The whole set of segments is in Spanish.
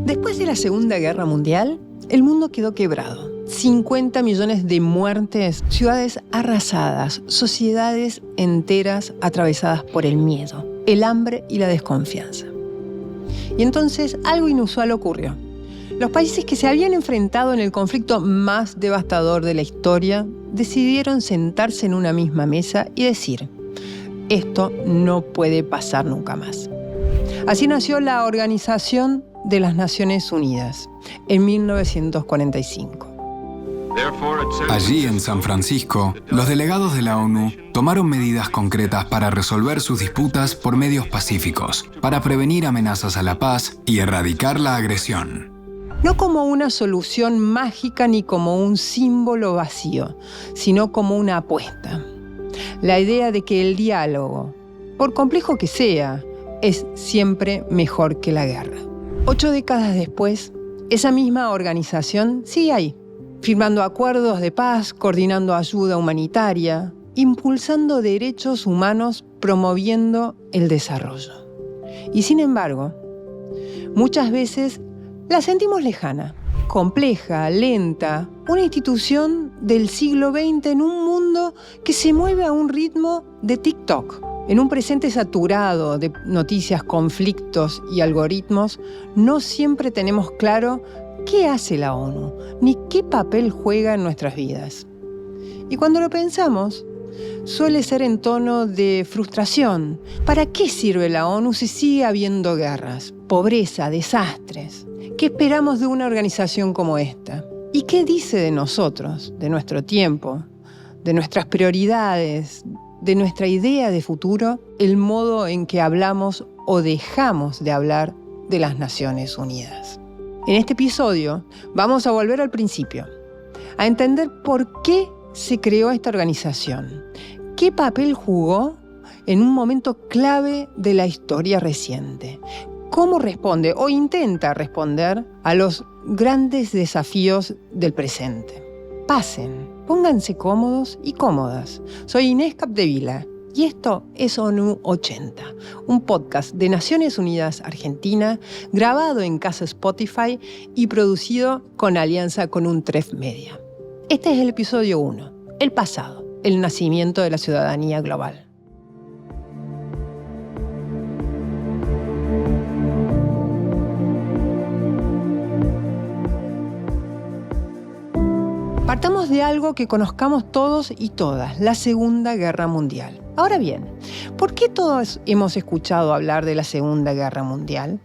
Después de la Segunda Guerra Mundial, el mundo quedó quebrado. 50 millones de muertes, ciudades arrasadas, sociedades enteras atravesadas por el miedo, el hambre y la desconfianza. Y entonces algo inusual ocurrió. Los países que se habían enfrentado en el conflicto más devastador de la historia decidieron sentarse en una misma mesa y decir: esto no puede pasar nunca más. Así nació la Organización de las Naciones Unidas, en 1945. Allí, en San Francisco, los delegados de la ONU tomaron medidas concretas para resolver sus disputas por medios pacíficos, para prevenir amenazas a la paz y erradicar la agresión. No como una solución mágica ni como un símbolo vacío, sino como una apuesta. La idea de que el diálogo, por complejo que sea, es siempre mejor que la guerra. 8 décadas después, esa misma organización sigue ahí, firmando acuerdos de paz, coordinando ayuda humanitaria, impulsando derechos humanos, promoviendo el desarrollo. Y sin embargo, muchas veces la sentimos lejana, compleja, lenta, una institución del siglo XX en un mundo que se mueve a un ritmo de TikTok. En un presente saturado de noticias, conflictos y algoritmos, no siempre tenemos claro qué hace la ONU, ni qué papel juega en nuestras vidas. Y cuando lo pensamos, suele ser en tono de frustración. ¿Para qué sirve la ONU si sigue habiendo guerras, pobreza, desastres? ¿Qué esperamos de una organización como esta? ¿Y qué dice de nosotros, de nuestro tiempo, de nuestras prioridades, de nuestra idea de futuro, el modo en que hablamos o dejamos de hablar de las Naciones Unidas? En este episodio vamos a volver al principio, a entender por qué se creó esta organización, qué papel jugó en un momento clave de la historia reciente, cómo responde o intenta responder a los grandes desafíos del presente. Pasen, pónganse cómodos y cómodas. Soy Inés Capdevila y esto es ONU 80, un podcast de Naciones Unidas Argentina, grabado en Casa Spotify y producido con alianza con Untref Media. Este es el episodio 1, el pasado, el nacimiento de la ciudadanía global. Partamos de algo que conozcamos todos y todas, la Segunda Guerra Mundial. Ahora bien, ¿por qué todos hemos escuchado hablar de la Segunda Guerra Mundial?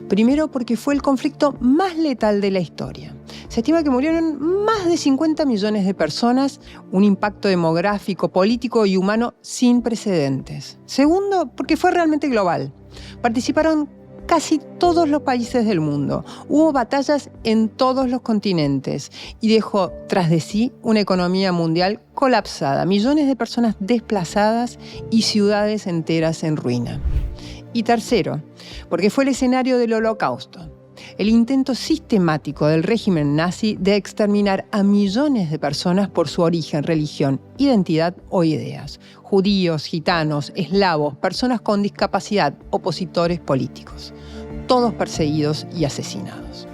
Primero, porque fue el conflicto más letal de la historia. Se estima que murieron más de 50 millones de personas, un impacto demográfico, político y humano sin precedentes. Segundo, porque fue realmente global. Participaron casi todos los países del mundo. Hubo batallas en todos los continentes y dejó tras de sí una economía mundial colapsada, millones de personas desplazadas y ciudades enteras en ruina. Y tercero, porque fue el escenario del Holocausto, el intento sistemático del régimen nazi de exterminar a millones de personas por su origen, religión, identidad o ideas. Judíos, gitanos, eslavos, personas con discapacidad, opositores políticos. Todos perseguidos y asesinados.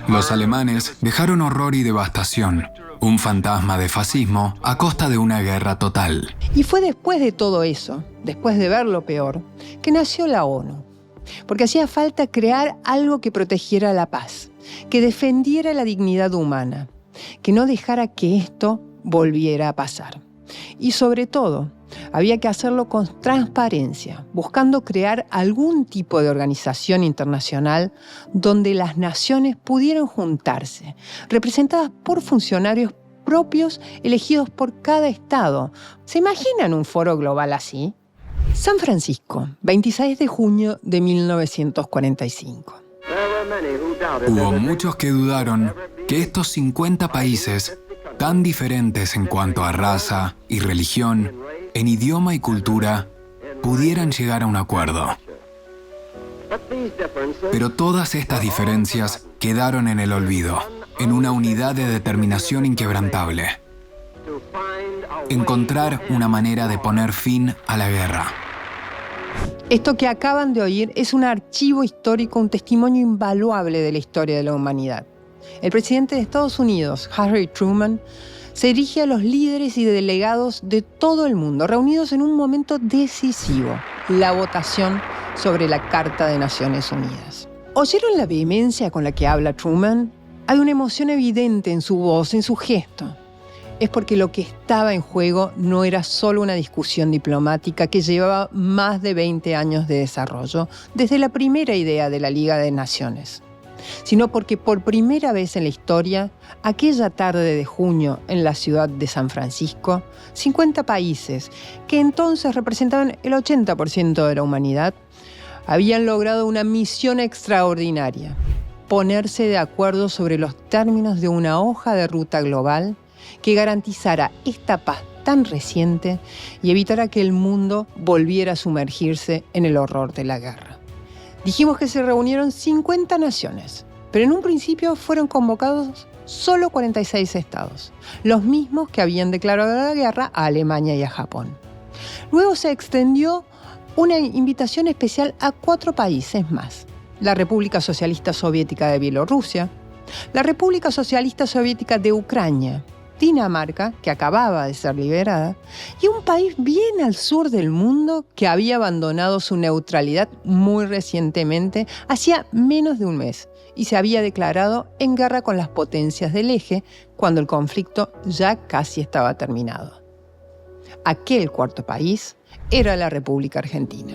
Los alemanes dejaron horror y devastación, un fantasma de fascismo a costa de una guerra total. Y fue después de todo eso, después de ver lo peor, que nació la ONU. Porque hacía falta crear algo que protegiera la paz, que defendiera la dignidad humana, que no dejara que esto volviera a pasar. Y sobre todo, había que hacerlo con transparencia, buscando crear algún tipo de organización internacional donde las naciones pudieran juntarse, representadas por funcionarios propios elegidos por cada estado. ¿Se imaginan un foro global así? San Francisco, 26 de junio de 1945. Hubo muchos que dudaron que estos 50 países, tan diferentes en cuanto a raza y religión, en idioma y cultura, pudieran llegar a un acuerdo. Pero todas estas diferencias quedaron en el olvido, en una unidad de determinación inquebrantable. Encontrar una manera de poner fin a la guerra. Esto que acaban de oír es un archivo histórico, un testimonio invaluable de la historia de la humanidad. El presidente de Estados Unidos, Harry Truman, se dirige a los líderes y delegados de todo el mundo, reunidos en un momento decisivo, la votación sobre la Carta de Naciones Unidas. ¿Oyeron la vehemencia con la que habla Truman? Hay una emoción evidente en su voz, en su gesto. Es porque lo que estaba en juego no era solo una discusión diplomática que llevaba más de 20 años de desarrollo, desde la primera idea de la Liga de Naciones, sino porque por primera vez en la historia, aquella tarde de junio en la ciudad de San Francisco, 50 países, que entonces representaban el 80% de la humanidad, habían logrado una misión extraordinaria: ponerse de acuerdo sobre los términos de una hoja de ruta global que garantizara esta paz tan reciente y evitara que el mundo volviera a sumergirse en el horror de la guerra. Dijimos que se reunieron 50 naciones, pero en un principio fueron convocados solo 46 estados, los mismos que habían declarado la guerra a Alemania y a Japón. Luego se extendió una invitación especial a 4 países más: la República Socialista Soviética de Bielorrusia, la República Socialista Soviética de Ucrania, Dinamarca, que acababa de ser liberada, y un país bien al sur del mundo que había abandonado su neutralidad muy recientemente, hacía menos de un mes, y se había declarado en guerra con las potencias del eje cuando el conflicto ya casi estaba terminado. Aquel cuarto país era la República Argentina.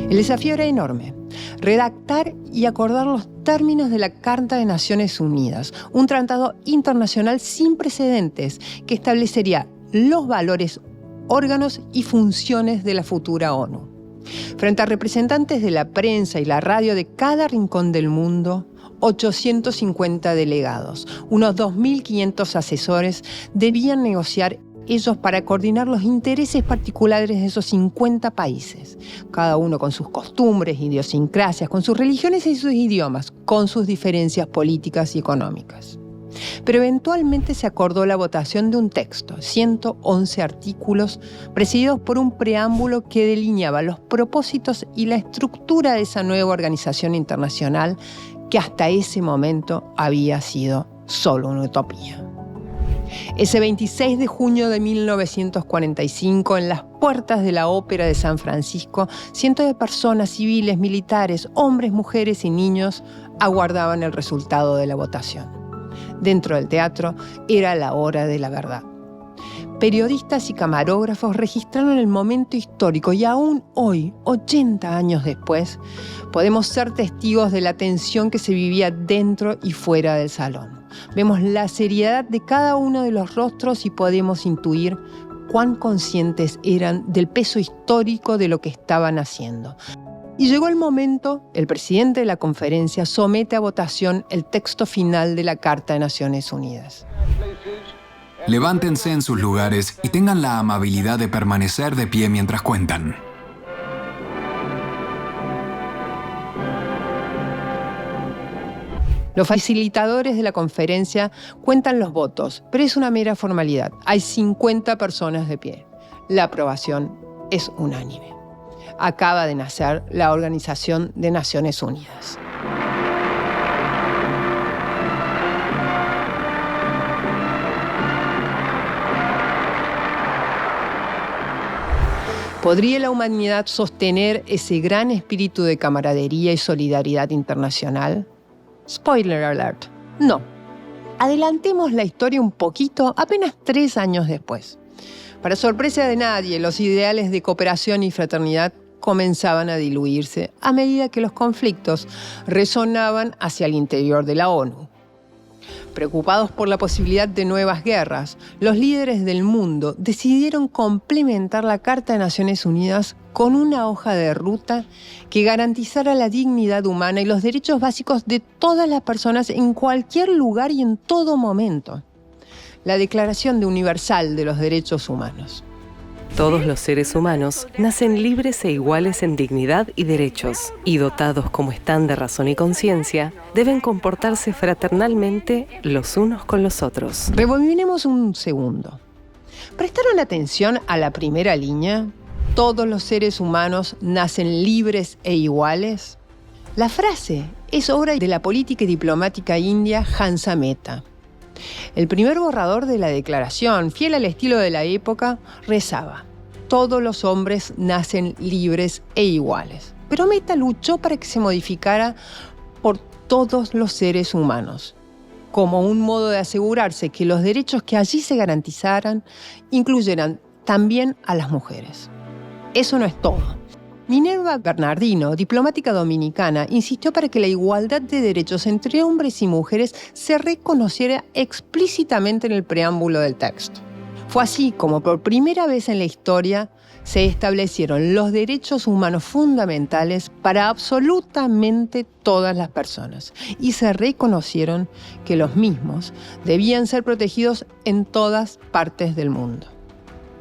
El desafío era enorme: redactar y acordar los términos de la Carta de Naciones Unidas, un tratado internacional sin precedentes que establecería los valores, órganos y funciones de la futura ONU. Frente a representantes de la prensa y la radio de cada rincón del mundo, 850 delegados, unos 2.500 asesores, debían negociar ellos para coordinar los intereses particulares de esos 50 países, cada uno con sus costumbres, idiosincrasias, con sus religiones y sus idiomas, con sus diferencias políticas y económicas. Pero eventualmente se acordó la votación de un texto, 111 artículos, presididos por un preámbulo que delineaba los propósitos y la estructura de esa nueva organización internacional que hasta ese momento había sido solo una utopía. Ese 26 de junio de 1945, en las puertas de la Ópera de San Francisco, cientos de personas, civiles, militares, hombres, mujeres y niños, aguardaban el resultado de la votación. Dentro del teatro era la hora de la verdad. Periodistas y camarógrafos registraron el momento histórico y aún hoy, 80 años después, podemos ser testigos de la tensión que se vivía dentro y fuera del salón. Vemos la seriedad de cada uno de los rostros y podemos intuir cuán conscientes eran del peso histórico de lo que estaban haciendo. Y llegó el momento, el presidente de la conferencia somete a votación el texto final de la Carta de Naciones Unidas. Levántense en sus lugares y tengan la amabilidad de permanecer de pie mientras cuentan. Los facilitadores de la conferencia cuentan los votos, pero es una mera formalidad. Hay 50 personas de pie. La aprobación es unánime. Acaba de nacer la Organización de Naciones Unidas. ¿Podría la humanidad sostener ese gran espíritu de camaradería y solidaridad internacional? Spoiler alert, no. Adelantemos la historia un poquito, apenas 3 años después. Para sorpresa de nadie, los ideales de cooperación y fraternidad comenzaban a diluirse a medida que los conflictos resonaban hacia el interior de la ONU. Preocupados por la posibilidad de nuevas guerras, los líderes del mundo decidieron complementar la Carta de Naciones Unidas con una hoja de ruta que garantizara la dignidad humana y los derechos básicos de todas las personas en cualquier lugar y en todo momento. La Declaración Universal de los Derechos Humanos. Todos los seres humanos nacen libres e iguales en dignidad y derechos, y dotados como están de razón y conciencia, deben comportarse fraternalmente los unos con los otros. Rebobinemos un segundo. ¿Prestaron atención a la primera línea? todos los seres humanos nacen libres e iguales? La frase es obra de la política y diplomática india Hansa Mehta. El primer borrador de la declaración, fiel al estilo de la época, rezaba: todos los hombres nacen libres e iguales. Pero Mehta luchó para que se modificara por todos los seres humanos, como un modo de asegurarse que los derechos que allí se garantizaran incluyeran también a las mujeres. Eso no es todo. Minerva Bernardino, diplomática dominicana, insistió para que la igualdad de derechos entre hombres y mujeres se reconociera explícitamente en el preámbulo del texto. Fue así como por primera vez en la historia se establecieron los derechos humanos fundamentales para absolutamente todas las personas y se reconocieron que los mismos debían ser protegidos en todas partes del mundo.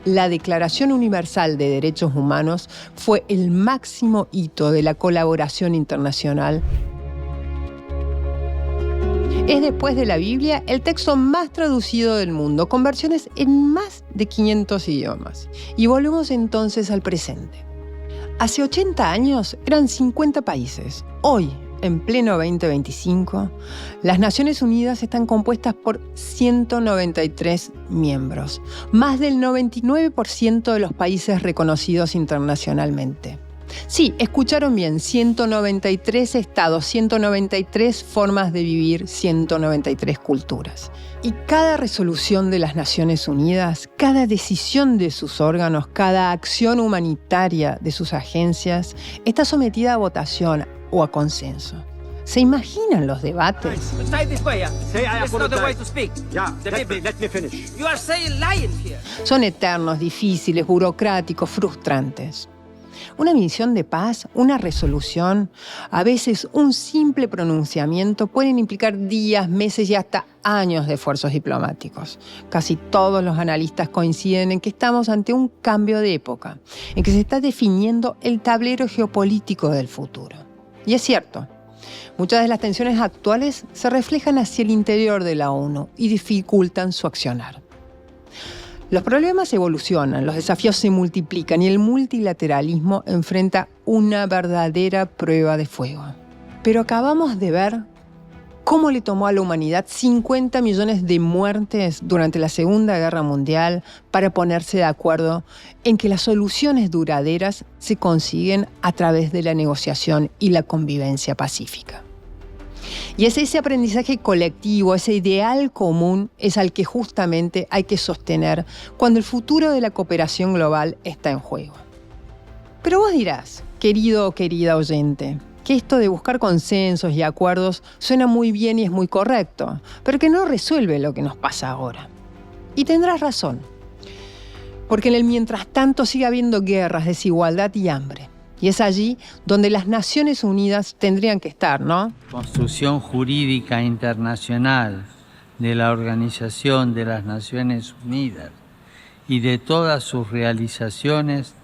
La Declaración Universal de Derechos Humanos fue el máximo hito de la colaboración internacional. Es, después de la Biblia, el texto más traducido del mundo, con versiones en más de 500 idiomas. Y volvemos entonces al presente. Hace 80 años eran 50 países. Hoy, en pleno 2025, las Naciones Unidas están compuestas por 193 miembros, más del 99% de los países reconocidos internacionalmente. Sí, escucharon bien, 193 estados, 193 formas de vivir, 193 culturas. Y cada resolución de las Naciones Unidas, cada decisión de sus órganos, cada acción humanitaria de sus agencias está sometida a votación o a consenso. ¿Se imaginan los debates? Son eternos, difíciles, burocráticos, frustrantes. Una misión de paz, una resolución, a veces un simple pronunciamiento pueden implicar días, meses y hasta años de esfuerzos diplomáticos. Casi todos los analistas coinciden en que estamos ante un cambio de época, en que se está definiendo el tablero geopolítico del futuro. Y es cierto, muchas de las tensiones actuales se reflejan hacia el interior de la ONU y dificultan su accionar. Los problemas evolucionan, los desafíos se multiplican y el multilateralismo enfrenta una verdadera prueba de fuego. Pero acabamos de ver cómo le tomó a la humanidad 50 millones de muertes durante la Segunda Guerra Mundial para ponerse de acuerdo en que las soluciones duraderas se consiguen a través de la negociación y la convivencia pacífica. Y es ese aprendizaje colectivo, ese ideal común, es al que justamente hay que sostener cuando el futuro de la cooperación global está en juego. Pero vos dirás, querido o querida oyente, que esto de buscar consensos y acuerdos suena muy bien y es muy correcto, pero que no resuelve lo que nos pasa ahora. Y tendrás razón, porque en el mientras tanto sigue habiendo guerras, desigualdad y hambre. Y es allí donde las Naciones Unidas tendrían que estar, ¿no? Construcción jurídica internacional de la Organización de las Naciones Unidas y de todas sus realizaciones,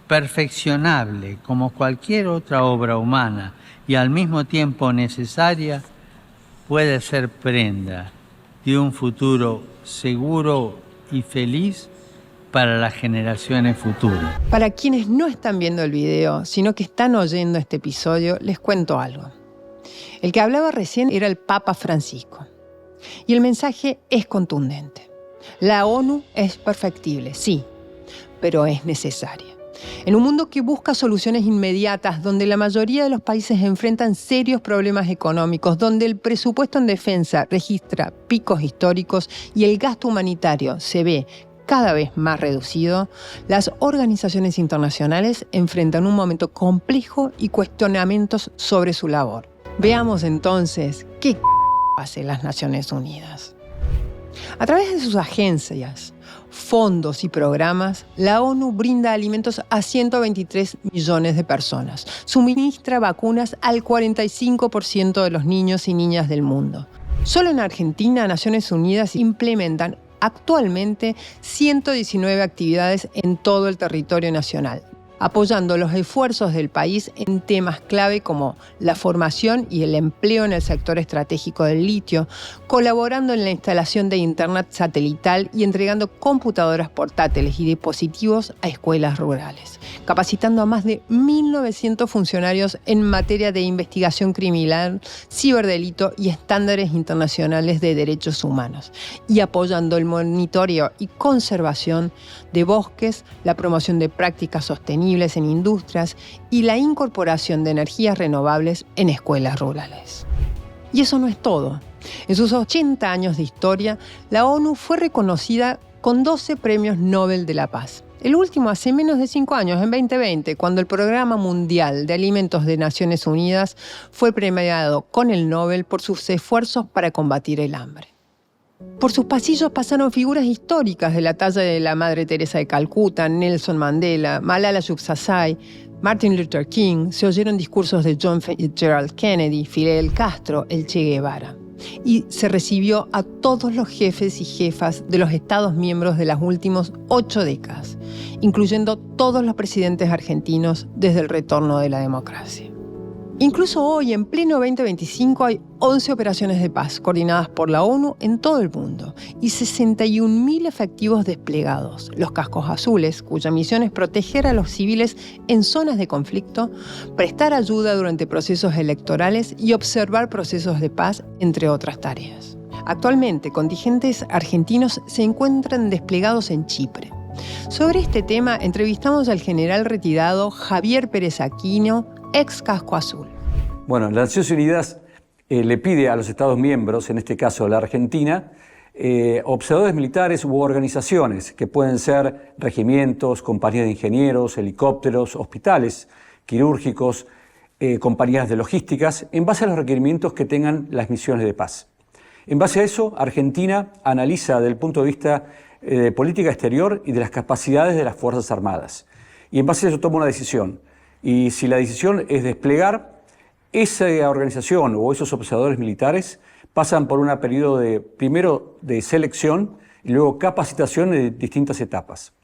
perfeccionable como cualquier otra obra humana y al mismo tiempo necesaria, puede ser prenda de un futuro seguro y feliz para las generaciones futuras. Para quienes no están viendo el video, sino que están oyendo este episodio, les cuento algo. El que hablaba recién era el Papa Francisco. Y el mensaje es contundente. La ONU es perfectible, sí, pero es necesaria. En un mundo que busca soluciones inmediatas, donde la mayoría de los países enfrentan serios problemas económicos, donde el presupuesto en defensa registra picos históricos y el gasto humanitario se ve cada vez más reducido, las organizaciones internacionales enfrentan un momento complejo y cuestionamientos sobre su labor. Veamos entonces qué hacen las Naciones Unidas. A través de sus agencias, fondos y programas, la ONU brinda alimentos a 123 millones de personas, suministra vacunas al 45% de los niños y niñas del mundo. Solo en Argentina, Naciones Unidas implementan actualmente 119 actividades en todo el territorio nacional. apoyando los esfuerzos del país en temas clave como la formación y el empleo en el sector estratégico del litio, colaborando en la instalación de internet satelital y entregando computadoras portátiles y dispositivos a escuelas rurales, capacitando a más de 1.900 funcionarios en materia de investigación criminal, ciberdelito y estándares internacionales de derechos humanos, y apoyando el monitoreo y conservación de bosques, la promoción de prácticas sostenibles en industrias y la incorporación de energías renovables en escuelas rurales. Y eso no es todo. En sus 80 años de historia, la ONU fue reconocida con 12 premios Nobel de la Paz. El último hace menos de 5 años, en 2020, cuando el Programa Mundial de Alimentos de Naciones Unidas fue premiado con el Nobel por sus esfuerzos para combatir el hambre. Por sus pasillos pasaron figuras históricas de la talla de la Madre Teresa de Calcuta, Nelson Mandela, Malala Yousafzai, Martin Luther King. Se oyeron discursos de John Fitzgerald Kennedy, Fidel Castro, el Che Guevara. Y se recibió a todos los jefes y jefas de los Estados miembros de las últimas 8 décadas, incluyendo todos los presidentes argentinos desde el retorno de la democracia. Incluso hoy, en pleno 2025, hay 11 operaciones de paz coordinadas por la ONU en todo el mundo y 61.000 efectivos desplegados. Los cascos azules, cuya misión es proteger a los civiles en zonas de conflicto, prestar ayuda durante procesos electorales y observar procesos de paz, entre otras tareas. Actualmente, contingentes argentinos se encuentran desplegados en Chipre. Sobre este tema, entrevistamos al general retirado Javier Pérez Aquino, ex casco azul. Bueno, las Naciones Unidas le pide a los Estados miembros, en este caso la Argentina, observadores militares u organizaciones, que pueden ser regimientos, compañías de ingenieros, helicópteros, hospitales quirúrgicos, compañías de logísticas, en base a los requerimientos que tengan las misiones de paz. En base a eso, Argentina analiza desde el punto de vista de política exterior y de las capacidades de las Fuerzas Armadas. Y en base a eso toma una decisión. Y si la decisión es desplegar, esa organización o esos observadores militares pasan por un periodo primero de selección y luego capacitación en distintas etapas.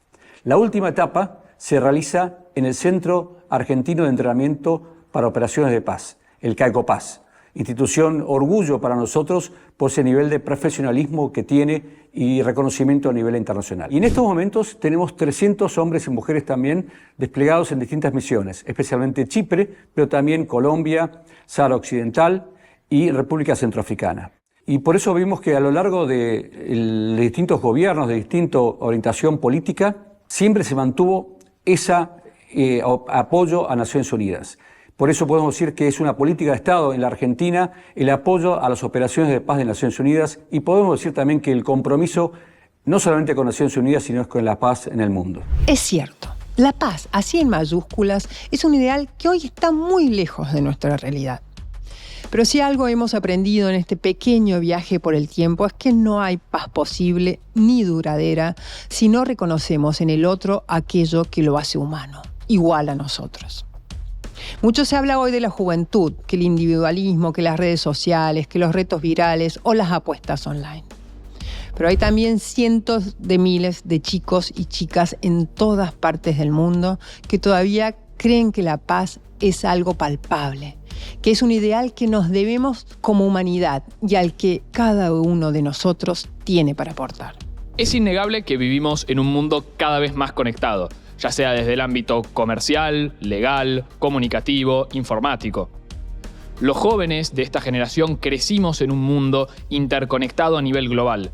La última etapa se realiza en el Centro Argentino de Entrenamiento para Operaciones de Paz, el CAECOPAZ, institución orgullo para nosotros por ese nivel de profesionalismo que tiene y reconocimiento a nivel internacional. Y en estos momentos tenemos 300 hombres y mujeres también desplegados en distintas misiones, especialmente Chipre, pero también Colombia, Sahara Occidental y República Centroafricana. Y por eso vimos que a lo largo de distintos gobiernos, de distinta orientación política, siempre se mantuvo ese apoyo a Naciones Unidas. Por eso podemos decir que es una política de Estado en la Argentina el apoyo a las operaciones de paz de Naciones Unidas, y podemos decir también que el compromiso no solamente con Naciones Unidas, sino con la paz en el mundo. Es cierto, la paz, así en mayúsculas, es un ideal que hoy está muy lejos de nuestra realidad. Pero si algo hemos aprendido en este pequeño viaje por el tiempo es que no hay paz posible ni duradera si no reconocemos en el otro aquello que lo hace humano, igual a nosotros. Mucho se habla hoy de la juventud, que el individualismo, que las redes sociales, que los retos virales o las apuestas online. Pero hay también cientos de miles de chicos y chicas en todas partes del mundo que todavía creen que la paz es algo palpable, que es un ideal que nos debemos como humanidad y al que cada uno de nosotros tiene para aportar. Es innegable que vivimos en un mundo cada vez más conectado, ya sea desde el ámbito comercial, legal, comunicativo, informático. Los jóvenes de esta generación crecimos en un mundo interconectado a nivel global.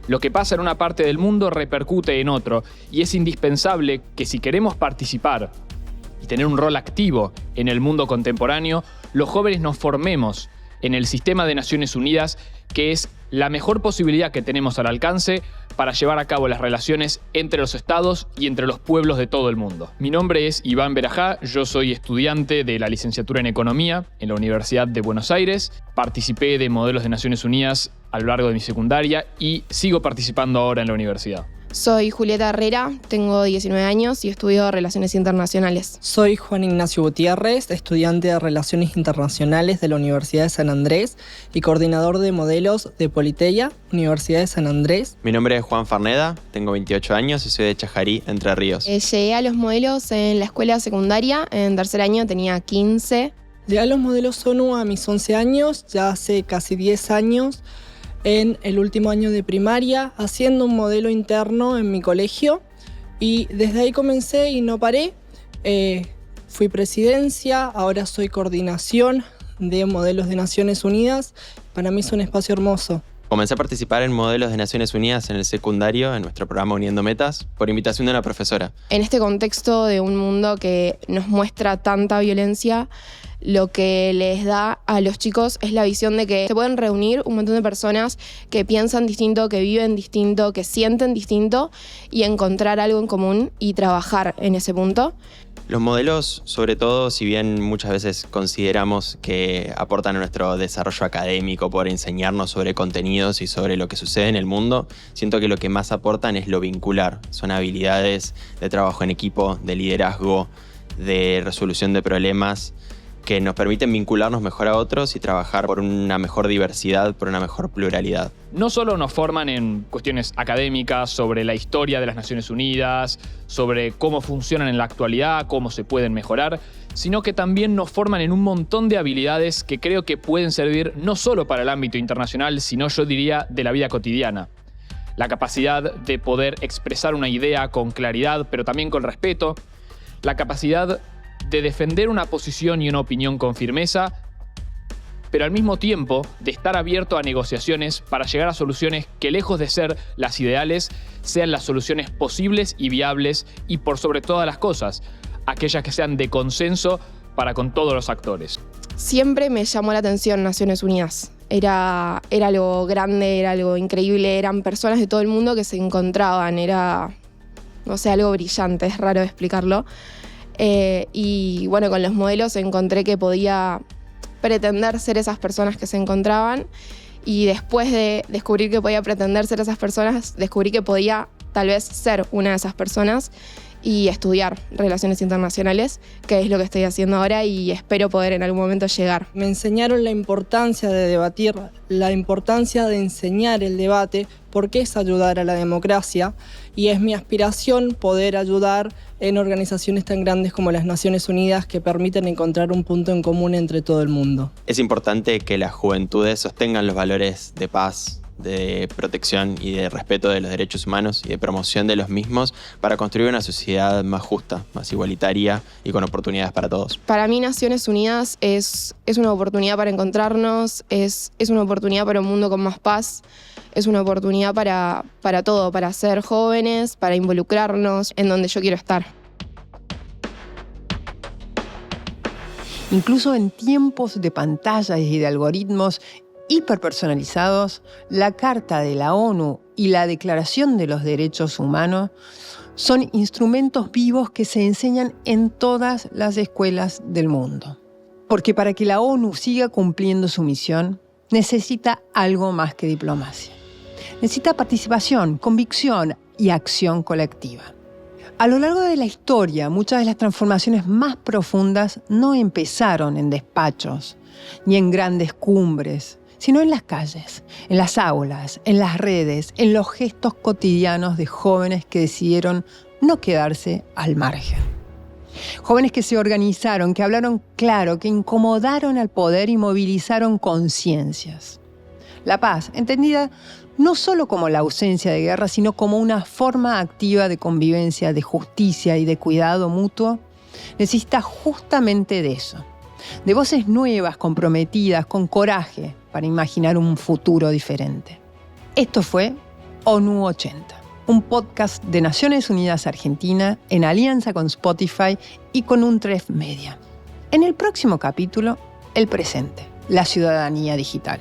Lo que pasa en una parte del mundo repercute en otro, y es indispensable que si queremos participar y tener un rol activo en el mundo contemporáneo, los jóvenes nos formemos en el sistema de Naciones Unidas, que es la mejor posibilidad que tenemos al alcance para llevar a cabo las relaciones entre los estados y entre los pueblos de todo el mundo. Mi nombre es Iván Berajá, yo soy estudiante de la licenciatura en Economía en la Universidad de Buenos Aires. Participé de modelos de Naciones Unidas a lo largo de mi secundaria y sigo participando ahora en la universidad. Soy Julieta Herrera, tengo 19 años y estudio Relaciones Internacionales. Soy Juan Ignacio Gutiérrez, estudiante de Relaciones Internacionales de la Universidad de San Andrés y coordinador de modelos de Politeia, Universidad de San Andrés. Mi nombre es Juan Farneda, tengo 28 años y soy de Chajarí, Entre Ríos. Llegué a los modelos en la escuela secundaria, en tercer año tenía 15. Llegué a los modelos ONU a mis 11 años, ya hace casi 10 años. En el último año de primaria, haciendo un modelo interno en mi colegio. Y desde ahí comencé y no paré. Fui presidencia, ahora soy coordinación de modelos de Naciones Unidas. Para mí es un espacio hermoso. Comencé a participar en modelos de Naciones Unidas en el secundario, en nuestro programa Uniendo Metas, por invitación de una profesora. En este contexto de un mundo que nos muestra tanta violencia, lo que les da a los chicos es la visión de que se pueden reunir un montón de personas que piensan distinto, que viven distinto, que sienten distinto y encontrar algo en común y trabajar en ese punto. Los modelos, sobre todo, si bien muchas veces consideramos que aportan a nuestro desarrollo académico por enseñarnos sobre contenidos y sobre lo que sucede en el mundo, siento que lo que más aportan es lo vincular. Son habilidades de trabajo en equipo, de liderazgo, de resolución de problemas, que nos permiten vincularnos mejor a otros y trabajar por una mejor diversidad, por una mejor pluralidad. No solo nos forman en cuestiones académicas sobre la historia de las Naciones Unidas, sobre cómo funcionan en la actualidad, cómo se pueden mejorar, sino que también nos forman en un montón de habilidades que creo que pueden servir no solo para el ámbito internacional, sino yo diría de la vida cotidiana. La capacidad de poder expresar una idea con claridad, pero también con respeto. La capacidad de defender una posición y una opinión con firmeza, pero al mismo tiempo de estar abierto a negociaciones para llegar a soluciones que, lejos de ser las ideales, sean las soluciones posibles y viables y, por sobre todas las cosas, aquellas que sean de consenso para con todos los actores. Siempre me llamó la atención Naciones Unidas. Era algo grande, era algo increíble, eran personas de todo el mundo que se encontraban, era, no sé, algo brillante, es raro de explicarlo. Y bueno, con los modelos encontré que podía pretender ser esas personas que se encontraban y después de descubrir que podía pretender ser esas personas, descubrí que podía tal vez ser una de esas personas y estudiar Relaciones Internacionales, que es lo que estoy haciendo ahora y espero poder en algún momento llegar. Me enseñaron la importancia de debatir, la importancia de enseñar el debate, porque es ayudar a la democracia y es mi aspiración poder ayudar en organizaciones tan grandes como las Naciones Unidas que permiten encontrar un punto en común entre todo el mundo. Es importante que las juventudes sostengan los valores de paz, de protección y de respeto de los derechos humanos y de promoción de los mismos para construir una sociedad más justa, más igualitaria y con oportunidades para todos. Para mí Naciones Unidas es una oportunidad para encontrarnos, es una oportunidad para un mundo con más paz, es una oportunidad para todo, para ser jóvenes, para involucrarnos en donde yo quiero estar. Incluso en tiempos de pantallas y de algoritmos hiperpersonalizados, la Carta de la ONU y la Declaración de los Derechos Humanos son instrumentos vivos que se enseñan en todas las escuelas del mundo. Porque para que la ONU siga cumpliendo su misión, necesita algo más que diplomacia. Necesita participación, convicción y acción colectiva. A lo largo de la historia, muchas de las transformaciones más profundas no empezaron en despachos ni en grandes cumbres, sino en las calles, en las aulas, en las redes, en los gestos cotidianos de jóvenes que decidieron no quedarse al margen. Jóvenes que se organizaron, que hablaron claro, que incomodaron al poder y movilizaron conciencias. La paz, entendida no solo como la ausencia de guerra, sino como una forma activa de convivencia, de justicia y de cuidado mutuo, necesita justamente de eso. De voces nuevas, comprometidas, con coraje, para imaginar un futuro diferente. Esto fue ONU 80, un podcast de Naciones Unidas Argentina en alianza con Spotify y con Untref Media. En el próximo capítulo, el presente, la ciudadanía digital.